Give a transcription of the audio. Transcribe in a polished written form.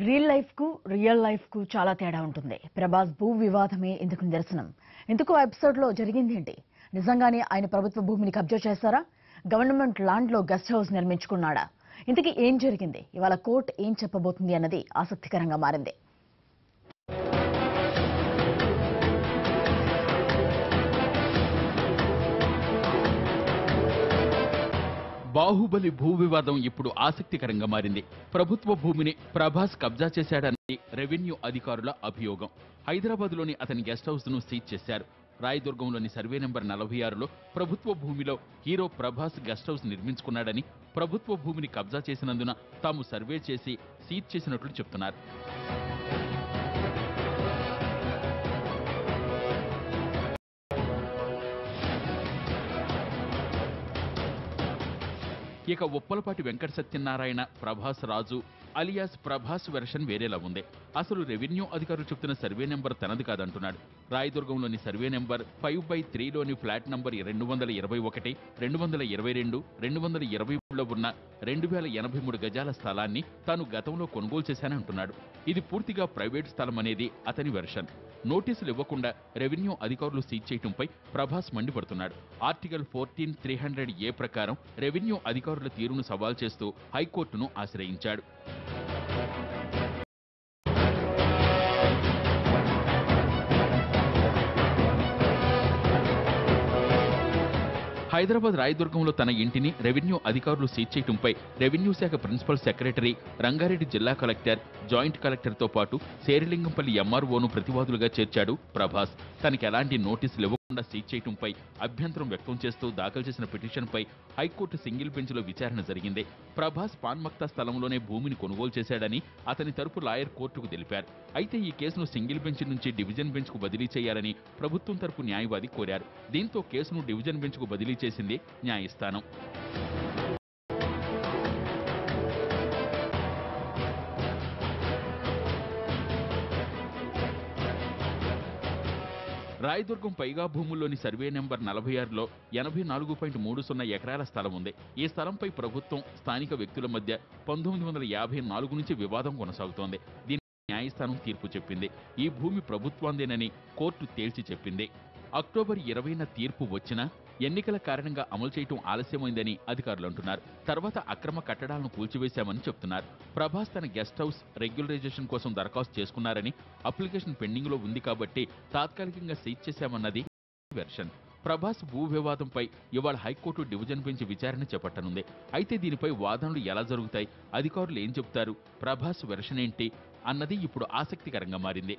Real life కు చాలా తేడా ఉంటుంది. ప్రభాస్ భూ వివాదమే ఇందుకు నిదర్శనం. ఇందుకు ఎపిసోడ్ లో జరిగింది ఏంటి? నిజంగానే ఆయన ప్రభుత్వ భూమిని కబ్జా చేశారా? గవర్నమెంట్ ల్యాండ్ లో గెస్ట్ హౌస్ నిర్మించుకున్నాడా? ఇంతకీ ఏం జరిగింది? ఇవాళ కోర్టు ఏం చెప్పబోతుంది అన్నది ఆసక్తికరంగా మారింది. బాహుబలి భూ వివాదం ఇప్పుడు ఆసక్తికరంగా మారింది. ప్రభుత్వ భూమిని ప్రభాస్ కబ్జా చేశాడని రెవెన్యూ అధికారుల అభియోగం. హైదరాబాద్లోని అతని గెస్ట్ హౌస్ ను సీజ్ చేశారు. రాయదుర్గంలోని సర్వే నెంబర్ 46లో ప్రభుత్వ భూమిలో హీరో ప్రభాస్ గెస్ట్ హౌస్ నిర్మించుకున్నాడని, ప్రభుత్వ భూమిని కబ్జా చేసినందున తాము సర్వే చేసి సీజ్ చేసినట్లు చెప్తున్నారు. ఇక ఉప్పలపాటి వెంకట సత్యనారాయణ ప్రభాస్ రాజు అలియాస్ ప్రభాస్ వెర్షన్ వేరేలా ఉంది. అసలు రెవెన్యూ అధికారులు చెప్తున్న సర్వే నెంబర్ తనది కాదంటున్నాడు. రాయదుర్గంలోని సర్వే నెంబర్ 5/3లోని ఫ్లాట్ నంబర్ 221, 222, 223లో ఉన్న 2083 గజాల స్థలాన్ని తాను గతంలో కొనుగోలు చేశానంటున్నాడు. ఇది పూర్తిగా ప్రైవేట్ స్థలం అనేది అతని వెర్షన్. నోటీసులు ఇవ్వకుండా రెవెన్యూ అధికారులు సీజ్ చేయడంపై ప్రభాస్ మండిపడుతున్నాడు. ఆర్టికల్ 14(300)A ప్రకారం రెవెన్యూ అధికారుల తీరును సవాల్ చేస్తూ హైకోర్టును ఆశ్రయించాడు. హైదరాబాద్ రాయదుర్గంలో తన ఇంటిని రెవెన్యూ అధికారులు సీజ్ చేయడంపై రెవెన్యూ శాఖ ప్రిన్సిపల్ సెక్రటరీ, రంగారెడ్డి జిల్లా కలెక్టర్, జాయింట్ కలెక్టర్తో పాటు శేరిలింగంపల్లి ఎంఆర్ఓను ప్రతివాదులుగా చేర్చాడు ప్రభాస్. తనకి ఎలాంటి నోటీసులు ఇవ్వకుండా సీజ్ చేయడంపై అభ్యంతరం వ్యక్తం చేస్తూ దాఖలు చేసిన పిటిషన్పై హైకోర్టు సింగిల్ బెంచ్లో విచారణ జరిగింది. ప్రభాస్ పాన్మక్తా స్థలంలోనే భూమిని కొనుగోలు చేశాడని అతని తరపు లాయర్ కోర్టుకు తెలిపారు. అయితే ఈ కేసును సింగిల్ బెంచ్ నుంచి డివిజన్ బెంచ్కు బదిలీ చేయాలని ప్రభుత్వం తరపు న్యాయవాది కోరారు. దీంతో కేసును డివిజన్ బెంచ్కు బదిలీ చేసింది న్యాయస్థానం. రాయదుర్గం పైగా భూముల్లోని సర్వే నెంబర్ 46లో 84.30 ఎకరాల స్థలం ఉంది. ఈ స్థలంపై ప్రభుత్వం, స్థానిక వ్యక్తుల మధ్య 1954 నుంచి వివాదం కొనసాగుతోంది. దీని న్యాయస్థానం తీర్పు చెప్పింది. ఈ భూమి ప్రభుత్వాందేనని కోర్టు తేల్చి చెప్పింది. అక్టోబర్ 20న తీర్పు వచ్చినా ఎన్నికల కారణంగా అమలు చేయటం ఆలస్యమైందని అధికారులు అంటున్నారు. తర్వాత అక్రమ కట్టడాలను కూల్చివేశామని చెప్తున్నారు. ప్రభాస్ తన గెస్ట్ హౌస్ రెగ్యులరైజేషన్ కోసం దరఖాస్తు చేసుకున్నారని, అప్లికేషన్ పెండింగ్ లో ఉంది కాబట్టి తాత్కాలికంగా సీజ్ చేశామన్నది వెర్షన్. ప్రభాస్ భూ వివాదంపై ఇవాళ హైకోర్టు డివిజన్ బెంచ్ విచారణ చేపట్టనుంది. అయితే దీనిపై వాదనలు ఎలా జరుగుతాయి, అధికారులు ఏం చెబుతారు, ప్రభాస్ వెర్షన్ ఏంటి అన్నది ఇప్పుడు ఆసక్తికరంగా మారింది.